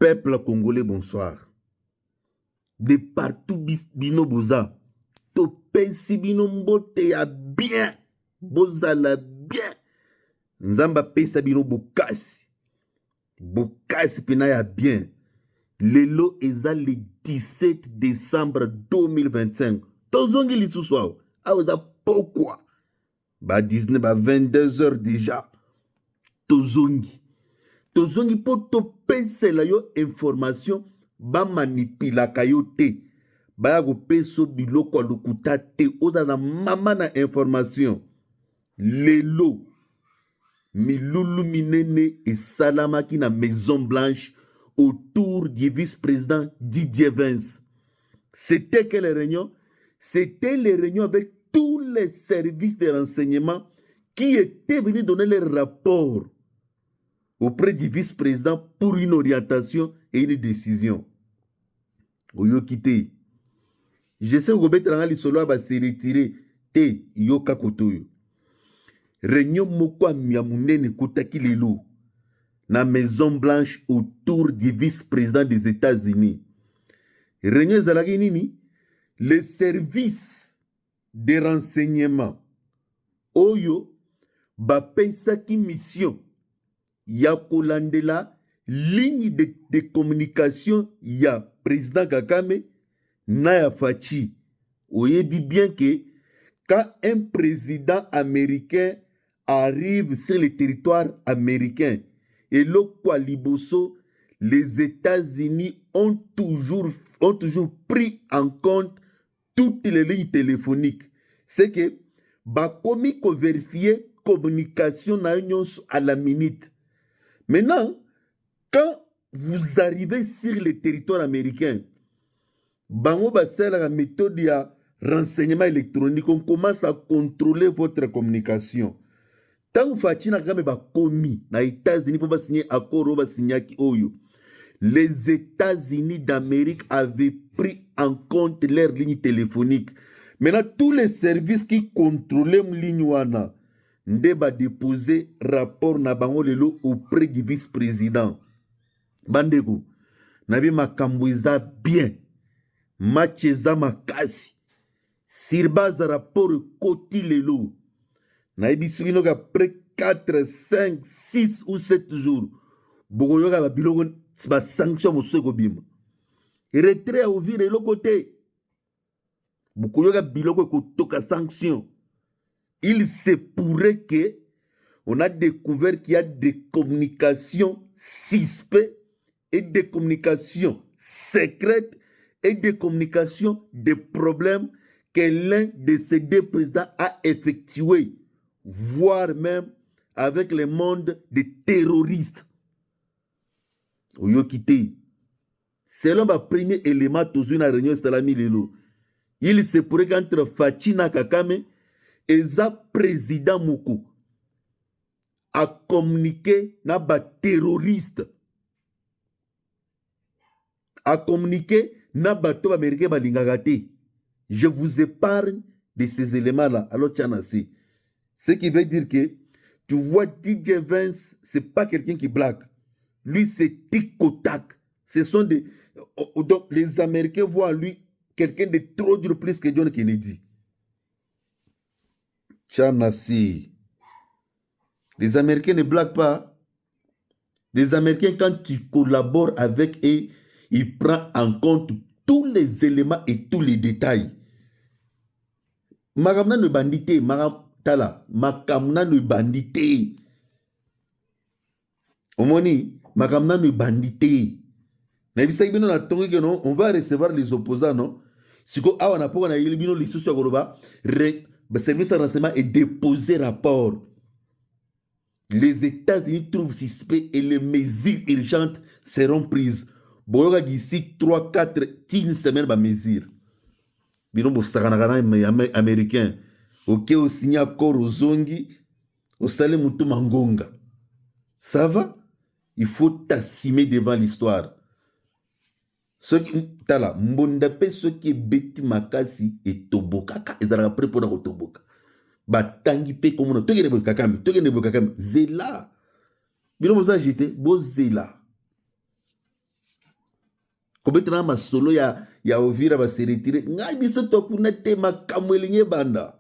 Peuple congolais, bonsoir. De partout, bino boza. To pensi bino mbote ya bien. Boza la bien. Nzamba pesa bino bokasi. Bokasi pena ya bien. Lelo eza le 17 décembre 2025. Tozongi lisusu awo. Aoza pourquoi? Ba 19, ba 22 heures déjà. Tozongi. Tozongi po topesela yo information ba manipulaka yo te. Baya kopeso biloko lukuta te. Oza na mama na information. Lelo. Milulu minene esalamaki na Maison Blanche autour du vice-président Didier Vance. C'était quelle réunion? C'était les réunions avec tous les services de renseignement qui étaient venus donner leurs rapports auprès du vice-président pour une orientation et une décision. Oyo kite. Je sais que Betranga Lisolo va se retirer. Te yoka kotoyo. Réunion moko ya munene kotaki lelo na Maison Blanche autour du vice-président des États-Unis. Réunion ezalaki nini? Les services de renseignement oyo bapesaki mission ya kolandela ligne de communication ya président Kagame na ya Fachi. Oyebi bien que quand un président américain arrive sur le territoire américain et le Kwaliboso, les États-Unis ont toujours pris en compte toutes les lignes téléphoniques. C'est que bakomi ko vérifier communication na à la minute. Maintenant, quand vous arrivez sur le territoire américain, bango basala la méthode ya renseignement électronique, on commence à contrôler votre communication. Tant que Fatina Kagame ba komi na États-Unis pour signer accord ba signaki oyo, les États-Unis d'Amérique avaient pris en compte leurs lignes téléphoniques. Maintenant, tous les services qui contrôlaient une ligne wana nde ba déposer rapport na bango lelo auprès du vice-président. Bandeko, nabi makambo eza bien. Match eza makasi. Sur base rapport koti lelo. Nabi soukino après 4, 5, 6 ou 7 jours. Bokoyoka ba biloko ba sanction moseko bima. Retrait au vire le côté. Bokoyoka biloko kotoka sanction. Il se pourrait que on a découvert qu'il y a des communications suspectes et des communications secrètes et des communications de problèmes que l'un de ces deux présidents a effectué, voire même avec le monde des terroristes. Oyo kite. Selon ma premier élément, toujours dans la réunion Salami Lelo, il se pourrait qu'entre Fatina Kagame et sa président Moko a communiqué na ba terroriste, a communiqué na bateau américain balingagate. Je vous épargne de ces éléments-là. Alors, Tchanasi. Ce qui veut dire que tu vois DJ Vance, c'est pas quelqu'un qui blague. Lui, c'est tic-au-tac. Ce sont des. Donc, les Américains voient en lui quelqu'un de trop dur plus que John Kennedy. Tchanasi. Les Américains ne blaguent pas. Les Américains, quand tu collabores avec eux, ils prennent en compte tous les éléments et tous les détails. Makamna ne bandité, makamna ne bandité. Omoni, makamna ne bandité. On va recevoir les opposants, non? Si on a pour les sous le service de renseignement et déposer rapport. Les États-Unis trouvent suspect et les mesures urgentes seront prises. Boyoga d'ici 3-4 semaines ba mesure. Bino bo sakanakana américain. Ok au signé accord aux zongi au salé mutu mangonga. Ça va? Il faut t'assumer devant l'histoire. Ce qui tala mbonda pe ce qui beti makasi et tobokaka ezala prêt pour na toboka. Batangi pe comme no togene bokakami zela. Bino boza agité bo zela. kobetana masolo ya Uvira ba se retire ngai biso tokuna te makambo elingi banda